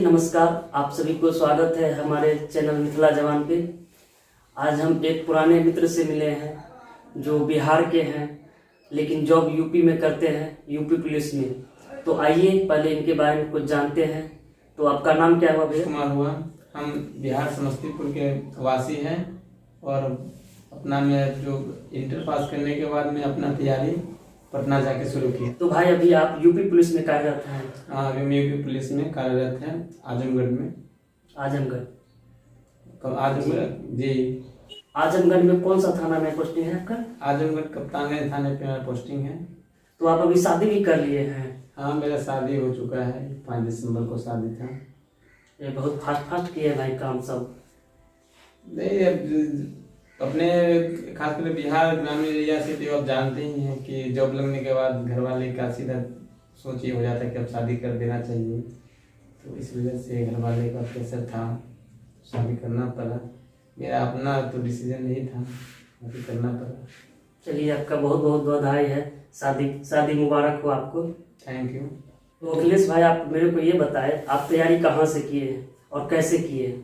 नमस्कार, आप सभी को स्वागत है हमारे चैनल मिथिला जवान पे। आज हम एक पुराने मित्र से मिले हैं जो बिहार के हैं लेकिन जॉब यूपी में करते हैं, यूपी पुलिस में। तो आइए पहले इनके बारे में कुछ जानते हैं। तो आपका नाम क्या हुआ भैया? कुमार हुआ। हम बिहार समस्तीपुर के वासी हैं और अपना मैं जो इंटर पास करने के बाद में अपना तैयारी पटना जाके शुरू की। तो भाई अभी आप यूपी पुलिस में कार्यरत हैं? हाँ, अभी मैं यूपी पुलिस में कार्यरत है आजमगढ़ में। आजमगढ़ जी। आजमगढ़ में कौन सा थाना में पोस्टिंग है आपका? आजमगढ़ कप्तानगंज थाने पे मेरा पोस्टिंग है। तो आप अभी शादी भी कर लिए हैं? हाँ, मेरा शादी हो चुका है, 5 दिसंबर को शादी था। ये बहुत फास्ट किए भाई काम सब। नहीं, अपने खासकर बिहार ग्रामीण एरिया से तो आप जानते ही हैं कि जॉब लगने के बाद घर वाले का सीधा सोच ये हो जाता है कि अब शादी कर देना चाहिए। तो इस वजह से घर वाले का प्रेशर था, शादी करना पड़ा। मेरा अपना तो डिसीजन नहीं था, शादी करना पड़ा। चलिए, आपका बहुत बहुत बधाई है, शादी मुबारक हो आपको। Thank you. तो अखिलेश भाई, आप मेरे को ये बताएं, आप तैयारी कहाँ से किए और कैसे किए?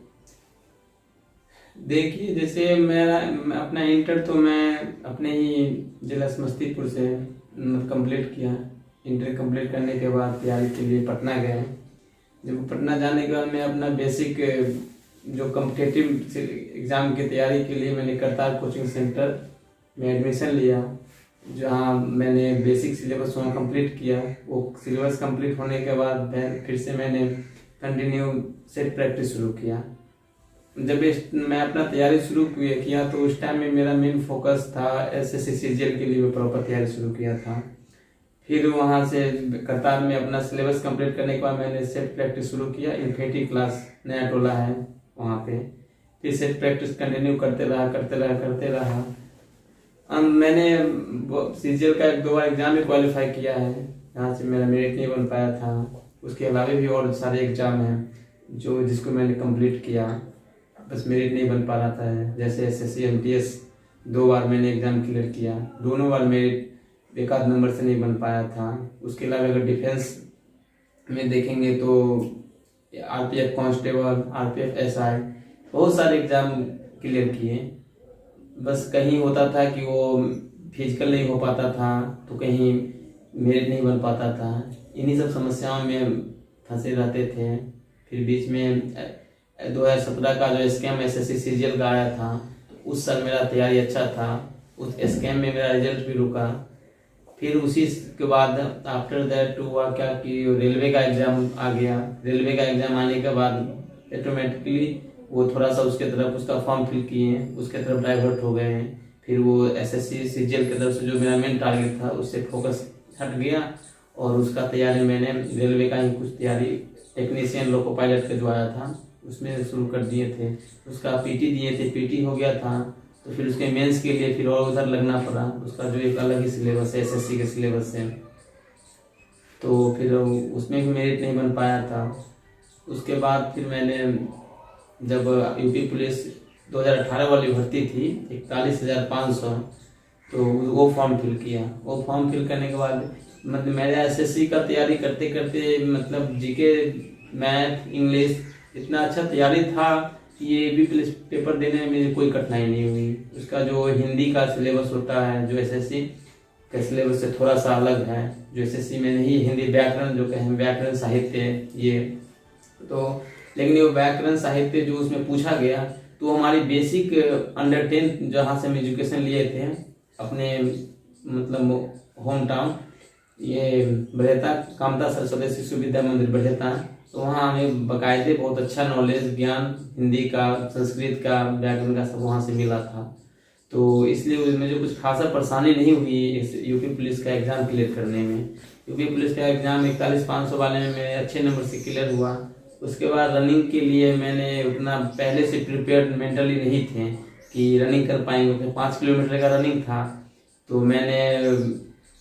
देखिए, जैसे अपना इंटर तो मैं अपने ही जिला समस्तीपुर से कंप्लीट किया। इंटर कंप्लीट करने के बाद तैयारी के लिए पटना गए। जब पटना जाने के बाद मैं अपना बेसिक जो कॉम्पिटिटिव एग्ज़ाम की तैयारी के लिए मैंने करतार कोचिंग सेंटर में एडमिशन लिया, जहाँ मैंने बेसिक सिलेबस वहाँ कंप्लीट किया। वो सिलेबस कंप्लीट होने के बाद फिर से मैंने कंटिन्यू सेट प्रैक्टिस शुरू किया। जब मैं अपना तैयारी शुरू किया तो उस टाइम में मेरा मेन फोकस था एसएससी सीजीएल के लिए मैं प्रॉपर तैयारी शुरू किया था। फिर वहाँ से कतार में अपना सिलेबस कंप्लीट करने के बाद मैंने सेट प्रैक्टिस शुरू किया। इन्फेंट्री क्लास नया टोला है वहाँ पे। फिर सेट प्रैक्टिस कंटिन्यू करते रहा। मैंने सीजीएल का 1-2 बार एग्जाम भी क्वालिफाई किया है, यहाँ से मेरा मेरिट नहीं बन पाया था। उसके अलावा भी और सारे एग्जाम हैं जिसको मैंने कंप्लीट किया, बस मेरिट नहीं बन पा रहा था। जैसे एसएससी एमटीएस 2 बार मैंने एग्जाम क्लियर किया, दोनों बार मेरिट 1-8 नंबर से नहीं बन पाया था। उसके अलावा अगर डिफेंस में देखेंगे तो आरपीएफ कांस्टेबल, आरपीएफ एसआई, बहुत सारे एग्जाम क्लियर किए। बस कहीं होता था कि वो फिजिकल नहीं हो पाता था, तो कहीं मेरिट नहीं बन पाता था। इन्हीं सब समस्याओं में फंसे रहते थे। फिर बीच में 2017 का जो स्कैम एसएससी सीजीएल का आया था, उस साल मेरा तैयारी अच्छा था। उस स्कैम में मेरा रिजल्ट भी रुका। फिर उसी के बाद आफ्टर दैट हुआ क्या कि रेलवे का एग्जाम आ गया। रेलवे का एग्जाम आने के बाद ऑटोमेटिकली वो थोड़ा सा उसके तरफ उसका फॉर्म फिल किए, उसके तरफ डाइवर्ट हो गए हैं। फिर वो एसएससी सीजीएल की तरफ से जो मेरा मेन टारगेट था उससे फोकस हट गया और उसका तैयारी मैंने रेलवे का ही कुछ तैयारी टेक्नीशियन लोको पायलट का जो आया था उसमें शुरू कर दिए थे। उसका पीटी दिए थे, पीटी हो गया था। तो फिर उसके मेंस के लिए फिर और उधर लगना पड़ा। उसका जो एक अलग ही सिलेबस है एसएससी के सिलेबस से, तो फिर उसमें भी मेरिट नहीं बन पाया था। उसके बाद फिर मैंने जब यूपी पुलिस 2018 वाली भर्ती थी 41,500, तो वो फॉर्म फिल किया। वो फॉर्म फिल करने के बाद मतलब मेरे एसएससी का तैयारी करते करते मतलब जीके, मैथ, इंग्लिश इतना अच्छा तैयारी था कि ये भी पुलिस पेपर देने में मुझे कोई कठिनाई नहीं हुई। उसका जो हिंदी का सिलेबस होता है जो एसएससी के सिलेबस से थोड़ा सा अलग है, जो एसएससी में नहीं, हिंदी व्याकरण जो कहें, व्याकरण साहित्य ये तो, लेकिन ये व्याकरण साहित्य जो उसमें पूछा गया तो हमारी बेसिक अंडर 10 जहाँ से हम एजुकेशन लिए थे अपने मतलब होम टाउन, ये बरहेता कामता सरस्वती शिशु विद्या मंदिर बरहेता, तो वहाँ हमें बाकायदे बहुत अच्छा नॉलेज, ज्ञान हिंदी का, संस्कृत का, व्याकरण का सब वहाँ से मिला था। तो इसलिए उसमें जो कुछ खासा परेशानी नहीं हुई इस यूपी पुलिस का एग्ज़ाम क्लियर करने में। यूपी पुलिस का एग्ज़ाम 41,500 वाले में मैं अच्छे नंबर से क्लियर हुआ। उसके बाद रनिंग के लिए मैंने उतना पहले से प्रिपेयर्ड मेंटली नहीं थे कि रनिंग कर पाएंगे। 5 किलोमीटर का रनिंग था, तो मैंने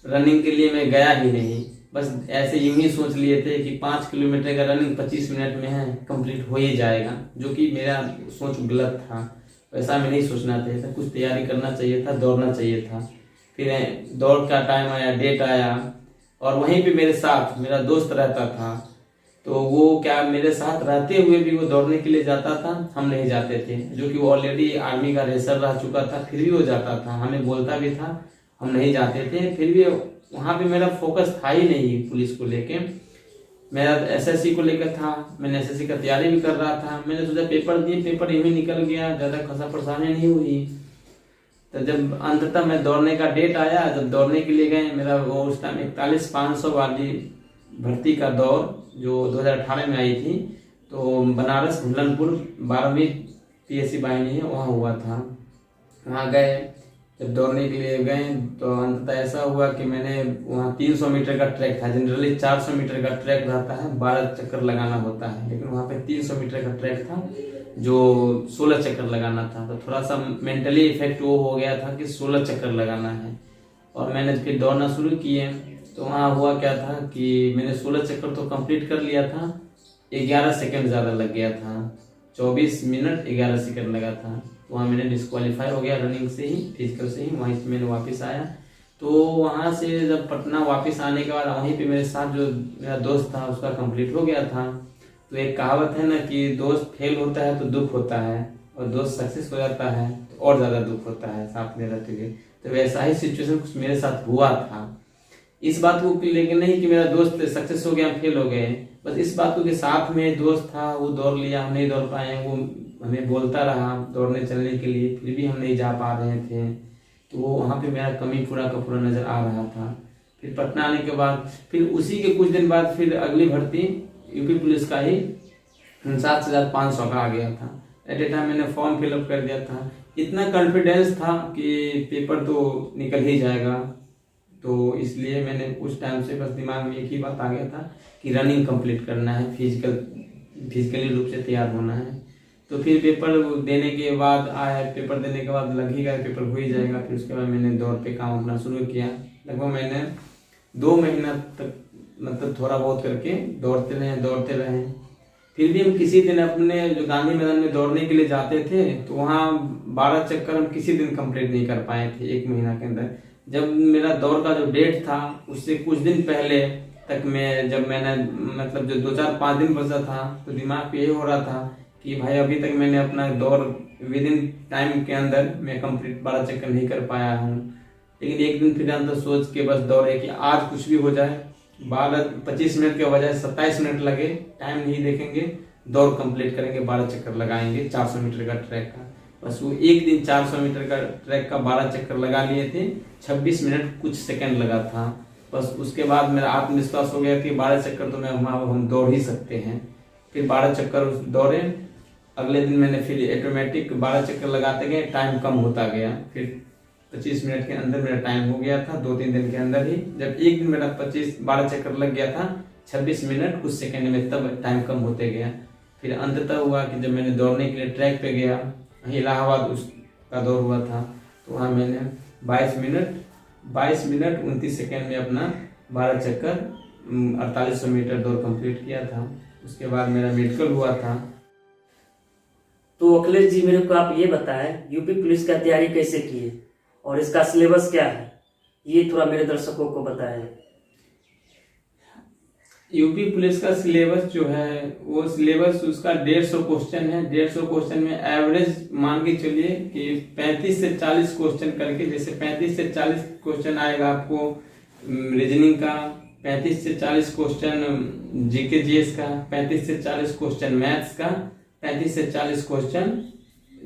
रनिंग के लिए मैं गया ही नहीं। बस ऐसे यूं ही सोच लिए थे कि 5 किलोमीटर का रनिंग 25 मिनट में है कंप्लीट हो ही जाएगा, जो कि मेरा सोच गलत था। वैसा मैं नहीं सोचना चाहिए था, कुछ तैयारी करना चाहिए था, दौड़ना चाहिए था। फिर दौड़ का टाइम आया, डेट आया, और वहीं पे मेरे साथ मेरा दोस्त रहता था। तो वो क्या मेरे साथ रहते हुए भी वो दौड़ने के लिए जाता था, हम नहीं जाते थे, जो कि वो ऑलरेडी आर्मी का रेसर रह चुका था, फिर भी वो जाता था, हमें बोलता भी था, हम नहीं जाते थे। फिर भी वहाँ पे मेरा फोकस था ही नहीं पुलिस को लेके, मेरा एसएससी को लेकर था, मैंने एसएससी का तैयारी भी कर रहा था। मैंने सोचा पेपर दिए, पेपर यूं ही निकल गया, ज़्यादा खासा परेशानी नहीं हुई। तो जब अंततः मैं दौड़ने का डेट आया, जब दौड़ने के लिए गए, मेरा वो उस टाइम 41,500 वाली भर्ती का दौड़ जो 2018 में आई थी, तो बनारस भुलनपुर 12वीं पीएससी वाहिनी है, वहाँ हुआ था। वहाँ गए, जब दौड़ने के लिए गए तो अंततः ऐसा हुआ कि मैंने वहाँ 300 मीटर का ट्रैक था, जनरली 400 मीटर का ट्रैक रहता है, 12 चक्कर लगाना होता है, लेकिन वहाँ पे 300 मीटर का ट्रैक था जो 16 चक्कर लगाना था। तो थोड़ा सा मेंटली इफेक्ट वो हो गया था कि 16 चक्कर लगाना है, और मैंने फिर दौड़ना शुरू किए। तो वहाँ हुआ क्या था कि मैंने 16 चक्कर तो कंप्लीट कर लिया था, 11 सेकंड ज़्यादा लग गया था, 24 मिनट 11 सेकंड लगा था। तो वहाँ मैंने डिस्क्वालीफाई हो गया रनिंग से ही, फिजिकल से ही। वहीं से मैंने वापस आया। तो वहाँ से जब पटना वापस आने के बाद वहीं पे मेरे साथ जो मेरा दोस्त था उसका कंप्लीट हो गया था। तो एक कहावत है ना कि दोस्त फेल होता है तो दुख होता है, और दोस्त सक्सेस हो जाता है तो और ज़्यादा दुख होता है साथ में रहते हुए। तो वैसा ही सिचुएशन कुछ मेरे साथ हुआ था। इस बात को लेकिन नहीं कि मेरा दोस्त सक्सेस हो गया, फेल हो गए, बस इस बात को कि साथ में दोस्त था, वो दौड़ लिया, हम नहीं दौड़ पाए, वो हमें बोलता रहा दौड़ने चलने के लिए, फिर भी हम नहीं जा पा रहे थे। तो वो वहाँ पे मेरा कमी पूरा का पूरा नज़र आ रहा था। फिर पटना आने के बाद फिर उसी के कुछ दिन बाद फिर अगली भर्ती यूपी पुलिस का ही 59,500 का आ गया था। एट ए टाइम मैंने फॉर्म फिलअप कर दिया था, इतना कॉन्फिडेंस था कि पेपर तो निकल ही जाएगा। तो इसलिए मैंने उस टाइम से बस दिमाग में एक ही बात आ गया था कि रनिंग कंप्लीट करना है, फिजिकली रूप से तैयार होना है। तो फिर पेपर देने के बाद आया, पेपर देने के बाद लग ही गया, पेपर हो ही जाएगा। फिर उसके बाद मैंने दौड़ पे काम अपना शुरू किया। लगभग मैंने 2 महीना तक मतलब थोड़ा बहुत करके दौड़ते रहे। फिर भी हम किसी दिन अपने जो गांधी मैदान में दौड़ने के लिए जाते थे तो वहाँ 12 चक्कर हम किसी दिन कंप्लीट नहीं कर पाए थे 1 महीना के अंदर। जब मेरा दौड़ का जो डेट था उससे कुछ दिन पहले तक मैंने मतलब जो 2-4-5 दिन बचा था तो दिमाग पे ये हो रहा था कि भाई अभी तक मैंने अपना दौड़ विद इन टाइम के अंदर मैं कंप्लीट 12 चक्कर नहीं कर पाया हूँ। लेकिन एक दिन फिर अंदर सोच के बस दौड़े कि आज कुछ भी हो जाए, 25 मिनट के बजाय 27 मिनट लगे, टाइम नहीं देखेंगे, दौड़ कंप्लीट करेंगे, 12 चक्कर लगाएंगे 400 मीटर का ट्रैक का। बस वो एक दिन 400 मीटर का ट्रैक का 12 चक्कर लगा लिए थे, 26 मिनट कुछ सेकंड लगा था। बस उसके बाद मेरा आत्मविश्वास हो गया कि 12 चक्कर तो हम दौड़ ही सकते हैं। फिर 12 चक्कर दौड़े। अगले दिन मैंने फिर ऑटोमेटिक 12 चक्कर लगाते गए, टाइम कम होता गया। फिर 25 मिनट के अंदर मेरा टाइम हो गया था 2-3 दिन के अंदर ही। जब एक दिन मेरा 12 चक्कर लग गया था 26 मिनट कुछ सेकंड में, तब टाइम कम होते गया। फिर अंततः हुआ कि जब मैंने दौड़ने के लिए ट्रैक पे गया, इलाहाबाद उसका दौर हुआ था, तो वहाँ मैंने 22 मिनट 29 सेकंड में अपना 12 चक्कर 4800 मीटर दौड़ कंप्लीट किया था। उसके बाद मेरा मेडिकल हुआ था। तो अखिलेश जी, मेरे को आप ये बताएं, यूपी पुलिस का तैयारी कैसे की है और इसका सिलेबस क्या है, ये थोड़ा मेरे दर्शकों को बताएं। यूपी पुलिस का सिलेबस जो है वो सिलेबस उसका 150 क्वेश्चन है। 150 क्वेश्चन में एवरेज मान के चलिए कि 35 से 40 क्वेश्चन करके, जैसे 35 से 40 क्वेश्चन आएगा आपको रीजनिंग का, 35 से 40 क्वेश्चन जीके जीएस का, 35 से 40 क्वेश्चन मैथ्स का, 35 से 40 क्वेश्चन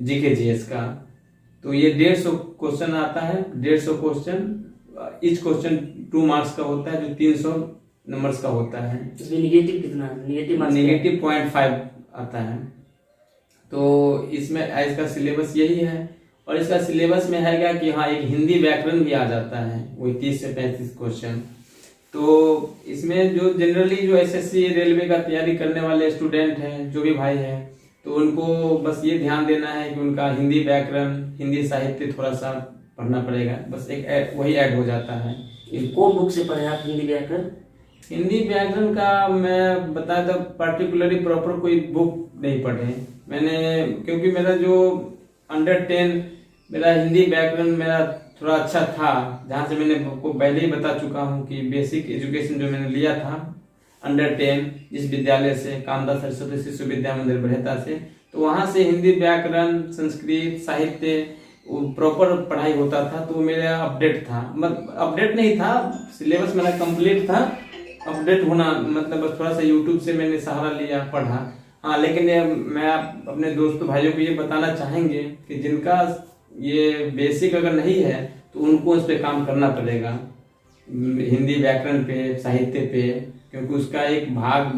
जीके जीएस का। तो ये 150 क्वेश्चन आता है। 150 क्वेश्चन, ईच क्वेश्चन 2 मार्क्स का होता है, जो 300 नंबर्स का होता है। इसमें निगेटिव कितना? निगेटिव 0.5 आता है। तो इसमें इसका सिलेबस यही है। और इसका सिलेबस में है क्या कि हाँ, एक हिंदी व्याकरण भी आ जाता है, वही 30 से 35 क्वेश्चन। तो इसमें जो जनरली जो एसएससी रेलवे का तैयारी करने वाले स्टूडेंट हैं, जो भी भाई हैं, तो उनको बस ये ध्यान देना है कि उनका हिंदी व्याकरण, हिंदी साहित्य थोड़ा सा पढ़ना पड़ेगा, बस एक वही ऐड हो जाता है। कौन बुक से पढ़े आप हिंदी व्याकरण? हिंदी व्याकरण का मैं बता दूं, पर्टिकुलरली प्रॉपर कोई बुक नहीं पढ़े मैंने, क्योंकि मेरा जो अंडर 10 मेरा हिंदी व्याकरण मेरा थोड़ा अच्छा था, जहाँ से मैंने आपको पहले ही बता चुका हूँ कि बेसिक एजुकेशन जो मैंने लिया था अंडर 10 जिस विद्यालय से कामदा सरस्वती शिशु विद्या मंदिर बरहेता से, तो वहां से हिंदी व्याकरण, संस्कृत, साहित्य प्रॉपर पढ़ाई होता था। तो मेरा अपडेट था, अपडेट नहीं था, सिलेबस मेरा कंप्लीट था। अपडेट होना मतलब बस थोड़ा सा यूट्यूब से मैंने सहारा लिया, पढ़ा। हाँ, लेकिन मैं अपने दोस्तों भाइयों को ये बताना चाहेंगे कि जिनका ये बेसिक अगर नहीं है तो उनको इस पे काम करना पड़ेगा, हिंदी व्याकरण पे, साहित्य पे, क्योंकि उसका एक भाग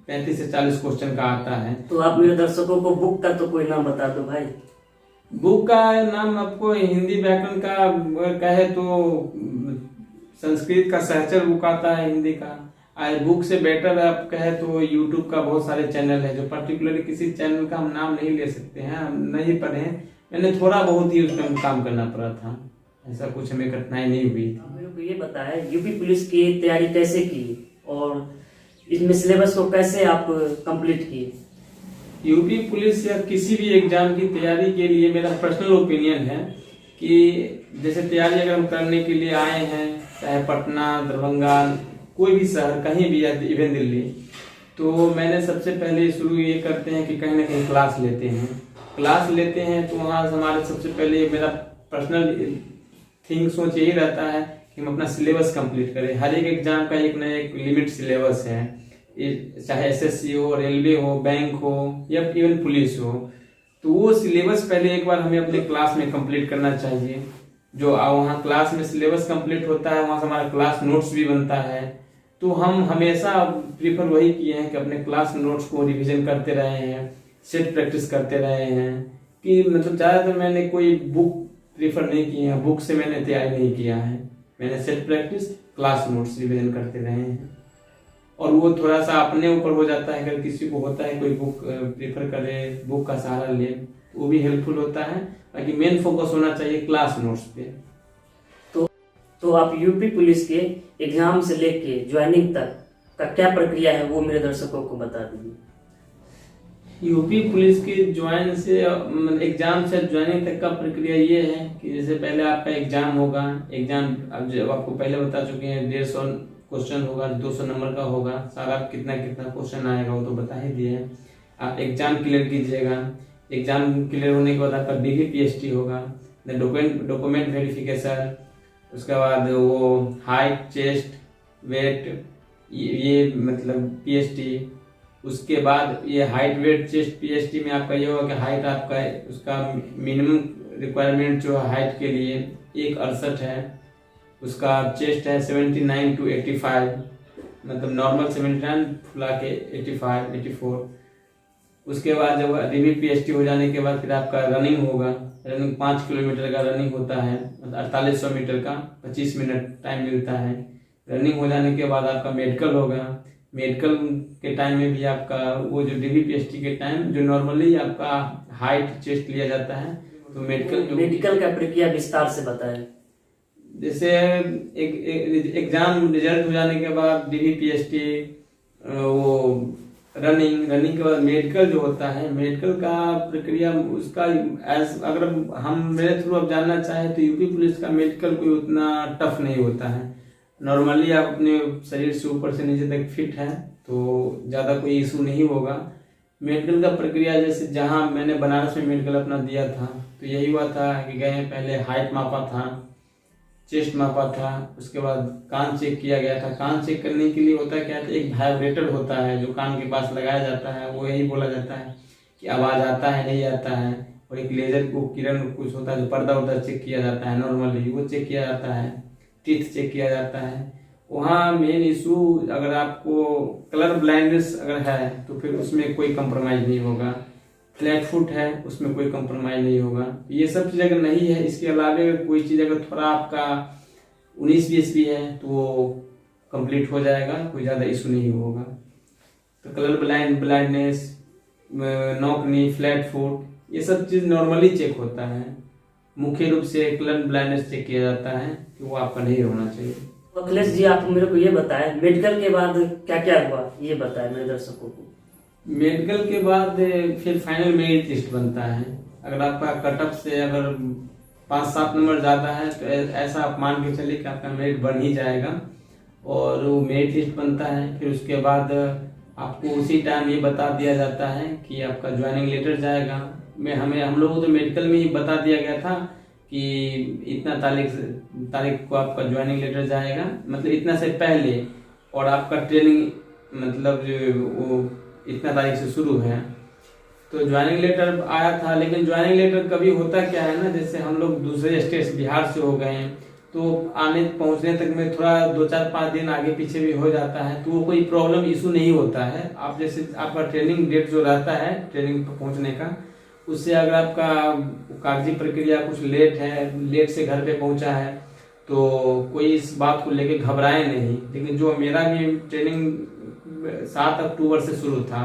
35 से 40 क्वेश्चन का आता है। तो आप मेरे दर्शकों को बुक का तो कोई नाम बता दो भाई। बुक का नाम आपको हिंदी व्याकरण का कहे तो संस्कृत का सहचर बुक आता है हिंदी का। बुक से बेटर आप कहे तो यूट्यूब का बहुत सारे चैनल है, जो पर्टिकुलरली किसी चैनल का हम नाम नहीं ले सकते हैं, हम नहीं पढ़े, मैंने थोड़ा बहुत ही उसमें काम करना पड़ा था, ऐसा कुछ हमें कठिनाई नहीं हुई थी। मेरे को ये बताया यूपी पुलिस की तैयारी कैसे की और इसमें सिलेबस को कैसे आप कंप्लीट किए? यूपी पुलिस या किसी भी एग्जाम की तैयारी के लिए मेरा पर्सनल ओपिनियन है कि जैसे तैयारी अगर हम करने के लिए आए हैं, चाहे पटना, दरभंगा, कोई भी शहर, कहीं भी, या इवन दिल्ली, तो मैंने सबसे पहले शुरू ये करते हैं कि कहीं ना कहीं क्लास लेते हैं। क्लास लेते हैं तो वहाँ हमारे सबसे पहले मेरा पर्सनल थिंक सोच यही रहता है कि हम अपना सिलेबस कंप्लीट करें। हर एक एग्जाम का एक ना एक लिमिट सिलेबस है, चाहे एसएससी हो, रेलवे हो, बैंक हो या इवन पुलिस हो, तो वो सिलेबस पहले एक बार हमें अपने क्लास में कंप्लीट करना चाहिए। जो वहाँ क्लास में सिलेबस कंप्लीट होता है, वहाँ से हमारा क्लास नोट्स भी बनता है। तो हम हमेशा प्रीफर वही किए हैं कि अपने क्लास नोट्स को रिवीजन करते रहे हैं, सेट प्रैक्टिस करते रहे हैं, कि मतलब ज़्यादातर मैंने कोई बुक प्रीफर नहीं की है, बुक से मैंने तैयारी नहीं किया है, मैंने set practice, class notes revision करते रहे हैं। और वो थोड़ा सा अपने ऊपर हो जाता है, अगर किसी को होता है कोई बुक प्रीफर करे, बुक का सहारा ले, वो भी हेल्पफुल होता है। बाकी मेन फोकस होना चाहिए क्लास नोट्स पे। तो आप यूपी पुलिस के एग्जाम से लेके ज्वाइनिंग तक का क्या प्रक्रिया है वो मेरे दर्शकों को बता दीजिए। यूपी पुलिस की ज्वाइन से एग्जाम से ज्वाइनिंग तक का प्रक्रिया ये है कि जैसे पहले आपका एग्जाम होगा। एग्जाम अब जब आपको पहले बता चुके हैं 150 क्वेश्चन होगा, 200 नंबर का होगा, सारा कितना कितना क्वेश्चन आएगा वो तो बता ही दिए। आप एग्जाम क्लियर कीजिएगा। एग्जाम क्लियर होने के बाद आपका DVPST होगा, डॉक्यूमेंट वेरिफिकेशन, उसके बाद वो हाइट, चेस्ट, वेट, ये मतलब PST। उसके बाद ये हाइट, वेट, चेस्ट, PST में आपका ये होगा कि हाइट आपका उसका मिनिमम रिक्वायरमेंट जो है हाइट के लिए 1.68 है, उसका चेस्ट है 79 to 85, मतलब नॉर्मल 79 फुला के 85 84। उसके बाद जब DVPST हो जाने के बाद फिर आपका रनिंग होगा। रनिंग 5 किलोमीटर का रनिंग होता है, मतलब 4800 मीटर का 25 मिनट टाइम मिलता है। रनिंग हो जाने के बाद आपका मेडिकल होगा। मेडिकल के टाइम में भी आपका वो जो DVPST के टाइम जो नॉर्मली आपका हाइट, चेस्ट लिया जाता है, तो मेडिकल का प्रक्रिया विस्तार से बताएं। जैसे एक एग्जाम रिजल्ट हो जाने के बाद DVPST, वो रनिंग के बाद मेडिकल जो होता है, मेडिकल का प्रक्रिया उसका अगर हम मेरे थ्रू अब जानना चाहें तो यूपी पुलिस का मेडिकल कोई उतना टफ नहीं होता है। नॉर्मली आप अपने शरीर से ऊपर से नीचे तक फिट है तो ज़्यादा कोई इशू नहीं होगा। मेडिकल का प्रक्रिया जैसे जहाँ मैंने बनारस में मेडिकल अपना दिया था तो यही हुआ था कि गए पहले हाइट मापा था, चेस्ट मापा था, उसके बाद कान चेक किया गया था। कान चेक करने के लिए होता क्या था, एक वाइब्रेटर होता है जो कान के पास लगाया जाता है, वो यही बोला जाता है कि आवाज़ आता है नहीं आता है। और एक लेजर को किरण कुछ होता है जो पर्दा उर्दा चेक किया जाता है, नॉर्मली वो चेक किया जाता है। टीथ चेक किया जाता है। वहाँ मेन इशू अगर आपको कलर ब्लाइंडनेस अगर है तो फिर उसमें कोई कंप्रोमाइज़ नहीं होगा। फ्लैट फुट है उसमें कोई कंप्रोमाइज नहीं होगा। ये सब चीज़ अगर नहीं है, इसके अलावा कोई चीज़ अगर थोड़ा आपका 19-20 भी है तो वो कंप्लीट हो जाएगा, कोई ज़्यादा इशू नहीं होगा। तो colour blindness, knock knee, flat foot, ये सब चीज़ नॉर्मली चेक होता है। मुख्य रूप से कलर ब्लाइंडनेस चेक किया जाता है कि वो आपका नहीं होना चाहिए। अखिलेश जी, आप मेरे को ये बताएं मेडिकल के बाद क्या क्या हुआ, ये बताएं मेरे दर्शकों को। मेडिकल के बाद फिर फाइनल मेरिट लिस्ट बनता है। अगर आपका कटअप से अगर 5-7 नंबर ज़्यादा है तो ऐसा आप मान के चलिए कि आपका मेरिट बन ही जाएगा। और वो मेरिट लिस्ट बनता है। फिर उसके बाद आपको उसी टाइम ये बता दिया जाता है कि आपका ज्वाइनिंग लेटर जाएगा। हम लोगों को तो मेडिकल में ही बता दिया गया था कि इतना तारीख को आपका ज्वाइनिंग लेटर जाएगा, मतलब इतना से पहले, और आपका ट्रेनिंग मतलब जो वो इतना तारीख से शुरू है। तो ज्वाइनिंग लेटर आया था, लेकिन ज्वाइनिंग लेटर कभी होता क्या है ना, जैसे हम लोग दूसरे स्टेट बिहार से हो गए हैं, तो आने पहुंचने तक में थोड़ा 2-4-5 दिन आगे पीछे भी हो जाता है, तो वो कोई प्रॉब्लम इशू नहीं होता है। आप जैसे आपका ट्रेनिंग डेट जो रहता है ट्रेनिंग पर पहुंचने का, उससे अगर आपका कागजी प्रक्रिया कुछ लेट से घर पे पहुंचा है, तो कोई इस बात को लेके घबराए नहीं। लेकिन जो मेरा भी ट्रेनिंग 7 अक्टूबर से शुरू था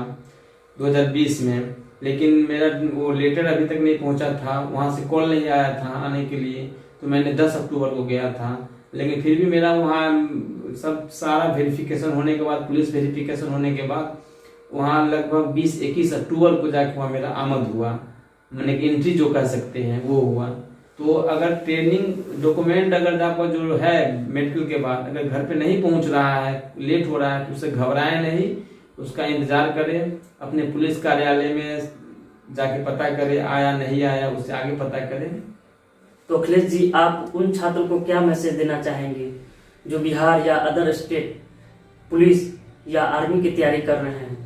2020 में, लेकिन मेरा वो लेटर अभी तक नहीं पहुंचा था, वहां से कॉल नहीं आया था आने के लिए, तो मैंने 10 अक्टूबर को गया था। लेकिन फिर भी मेरा वहाँ सब सारा वेरिफिकेशन होने के बाद, पुलिस वेरिफिकेशन होने के बाद, वहाँ लगभग 20-21 अक्टूबर को जाके वहाँ मेरा आमद हुआ, मैंने एंट्री जो कह सकते हैं वो हुआ। तो अगर ट्रेनिंग डॉक्यूमेंट अगर आपका जो है मेडिकल के बाद अगर घर पे नहीं पहुंच रहा है, लेट हो रहा है, तो उससे घबराए नहीं, उसका इंतजार करें, अपने पुलिस कार्यालय में जाके पता करें आया नहीं आया, उससे आगे पता करें। तो अखिलेश जी, आप उन छात्रों को क्या मैसेज देना चाहेंगे जो बिहार या अदर स्टेट पुलिस या आर्मी की तैयारी कर रहे हैं?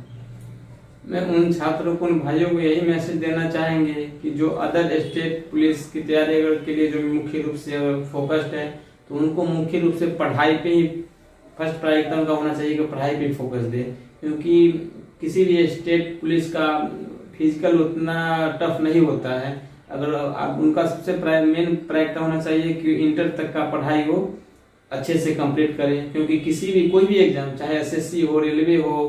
मैं उन छात्रों को, उन भाइयों को यही मैसेज देना चाहेंगे कि जो अदर स्टेट पुलिस की तैयारी के लिए जो मुख्य रूप से फोकस्ड है, तो उनको मुख्य रूप से पढ़ाई पे ही फर्स्ट प्रायोरिटी उनका होना चाहिए कि पढ़ाई पे फोकस दे। क्योंकि किसी भी स्टेट पुलिस का फिजिकल उतना टफ नहीं होता है। अगर आप उनका सबसे मेन प्रायोरिटी होना चाहिए कि इंटर तक का पढ़ाई हो अच्छे से कंप्लीट करें। क्योंकि किसी भी कोई भी एग्जाम, चाहे एसएससी हो, रेलवे हो,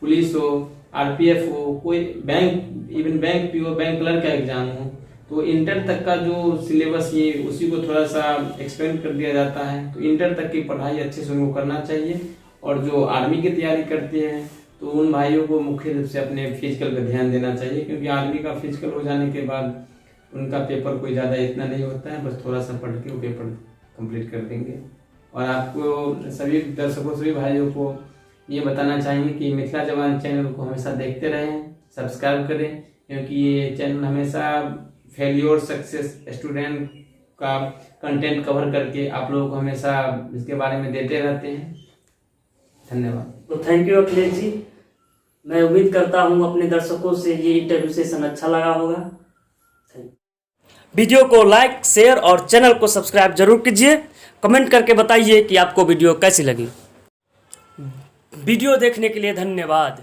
पुलिस हो, आरपीएफ हो, कोई even bank PO, bank clerk का एग्जाम हो, तो इंटर तक का जो सिलेबस ये उसी को थोड़ा सा एक्सपेंड कर दिया जाता है। तो इंटर तक की पढ़ाई अच्छे से उनको करना चाहिए। और जो आर्मी की तैयारी करते हैं, तो उन भाइयों को मुख्य रूप से अपने फिजिकल पर ध्यान देना चाहिए। क्योंकि आर्मी का फिजिकल हो जाने के बाद उनका पेपर कोई ज़्यादा इतना नहीं होता है, बस थोड़ा सा पढ़ के वो पेपर कंप्लीट कर देंगे। और आपको सभी दर्शकों, सभी भाइयों को ये बताना चाहेंगे कि मिथिला जवान चैनल को हमेशा देखते रहें, सब्सक्राइब करें, क्योंकि ये चैनल हमेशा फेलियर सक्सेस स्टूडेंट का कंटेंट कवर करके आप लोगों को हमेशा इसके बारे में देते रहते हैं। धन्यवाद। तो थैंक यू अखिलेश जी। मैं उम्मीद करता हूँ अपने दर्शकों से ये इंटरव्यू सेशन अच्छा लगा होगा। वीडियो को लाइक, शेयर और चैनल को सब्सक्राइब जरूर कीजिए। कमेंट करके बताइए कि आपको वीडियो कैसी लगी। वीडियो देखने के लिए धन्यवाद।